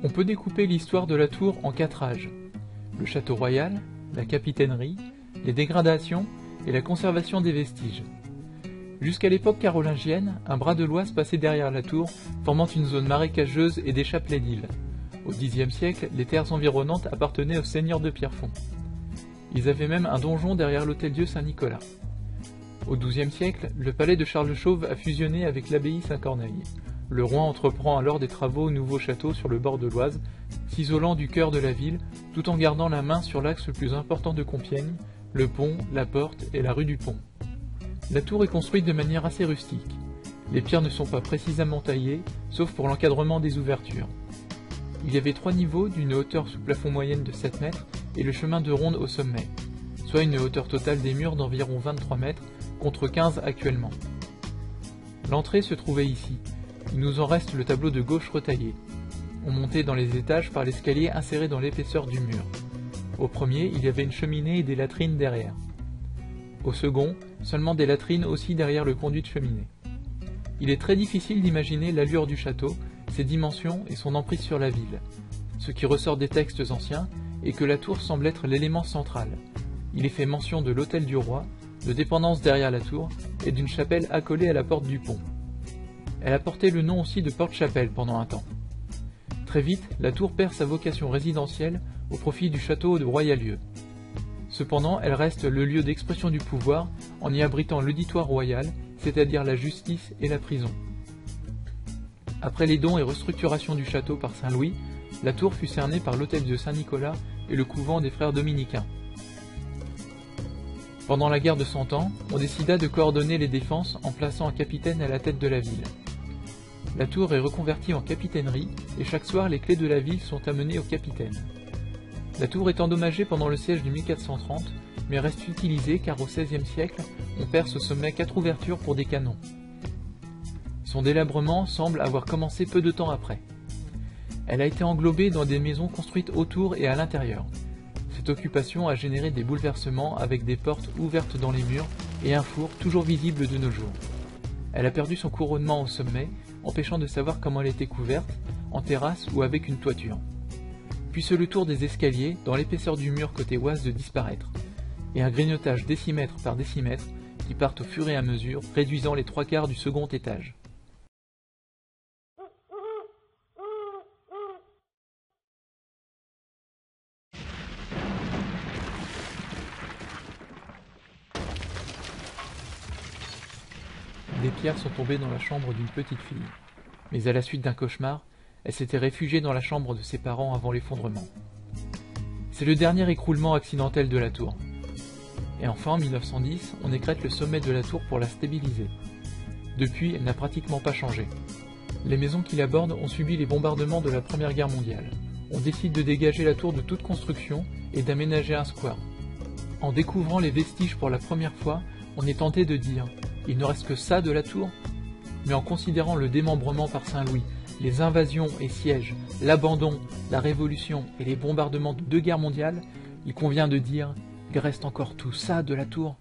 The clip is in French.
On peut découper l'histoire de la tour en 4 âges. Le château royal, la capitainerie, les dégradations et la conservation des vestiges. Jusqu'à l'époque carolingienne, un bras de l'Oise passait derrière la tour, formant une zone marécageuse et des chapelets d'îles. Au Xe siècle, les terres environnantes appartenaient aux seigneurs de Pierrefonds. Ils avaient même un donjon derrière l'hôtel-dieu Saint-Nicolas. Au XIIe siècle, le palais de Charles Chauve a fusionné avec l'abbaye Saint-Corneille. Le roi entreprend alors des travaux au nouveau château sur le bord de l'Oise, s'isolant du cœur de la ville, tout en gardant la main sur l'axe le plus important de Compiègne, le pont, la porte et la rue du Pont. La tour est construite de manière assez rustique. Les pierres ne sont pas précisément taillées, sauf pour l'encadrement des ouvertures. Il y avait 3 niveaux d'une hauteur sous plafond moyenne de 7 mètres et le chemin de ronde au sommet, soit une hauteur totale des murs d'environ 23 mètres, contre 15 actuellement. L'entrée se trouvait ici. Il nous en reste le tableau de gauche retaillé. On montait dans les étages par l'escalier inséré dans l'épaisseur du mur. Au premier, il y avait une cheminée et des latrines derrière. Au second, seulement des latrines aussi derrière le conduit de cheminée. Il est très difficile d'imaginer l'allure du château, ses dimensions et son emprise sur la ville. Ce qui ressort des textes anciens est que la tour semble être l'élément central. Il est fait mention de l'hôtel du roi, de dépendances derrière la tour et d'une chapelle accolée à la porte du pont. Elle a porté le nom aussi de porte-chapelle pendant un temps. Très vite, la tour perd sa vocation résidentielle au profit du château de Royalieu. Cependant, elle reste le lieu d'expression du pouvoir en y abritant l'auditoire royal, c'est-à-dire la justice et la prison. Après les dons et restructurations du château par Saint-Louis, la tour fut cernée par l'hôtel de Saint-Nicolas et le couvent des frères dominicains. Pendant la guerre de 100 ans, on décida de coordonner les défenses en plaçant un capitaine à la tête de la ville. La tour est reconvertie en capitainerie et chaque soir les clés de la ville sont amenées au capitaine. La tour est endommagée pendant le siège de 1430, mais reste utilisée car au XVIe siècle, on perce au sommet 4 ouvertures pour des canons. Son délabrement semble avoir commencé peu de temps après. Elle a été englobée dans des maisons construites autour et à l'intérieur. Cette occupation a généré des bouleversements avec des portes ouvertes dans les murs et un four toujours visible de nos jours. Elle a perdu son couronnement au sommet, empêchant de savoir comment elle était couverte, en terrasse ou avec une toiture. Puis c'est le tour des escaliers, dans l'épaisseur du mur côté Oise, de disparaître, et un grignotage décimètre par décimètre qui part au fur et à mesure, réduisant les 3/4 du second étage. Des pierres sont tombées dans la chambre d'une petite fille, mais à la suite d'un cauchemar, elle s'était réfugiée dans la chambre de ses parents avant l'effondrement. C'est le dernier écroulement accidentel de la tour. Et enfin, en 1910, on écrète le sommet de la tour pour la stabiliser. Depuis, elle n'a pratiquement pas changé. Les maisons qui l'abordent ont subi les bombardements de la Première Guerre mondiale. On décide de dégager la tour de toute construction et d'aménager un square. En découvrant les vestiges pour la première fois, on est tenté de dire « il ne reste que ça de la tour ?» Mais en considérant le démembrement par Saint-Louis, les invasions et sièges, l'abandon, la révolution et les bombardements de 2 guerres mondiales, il convient de dire « il reste encore tout ça de la tour ?»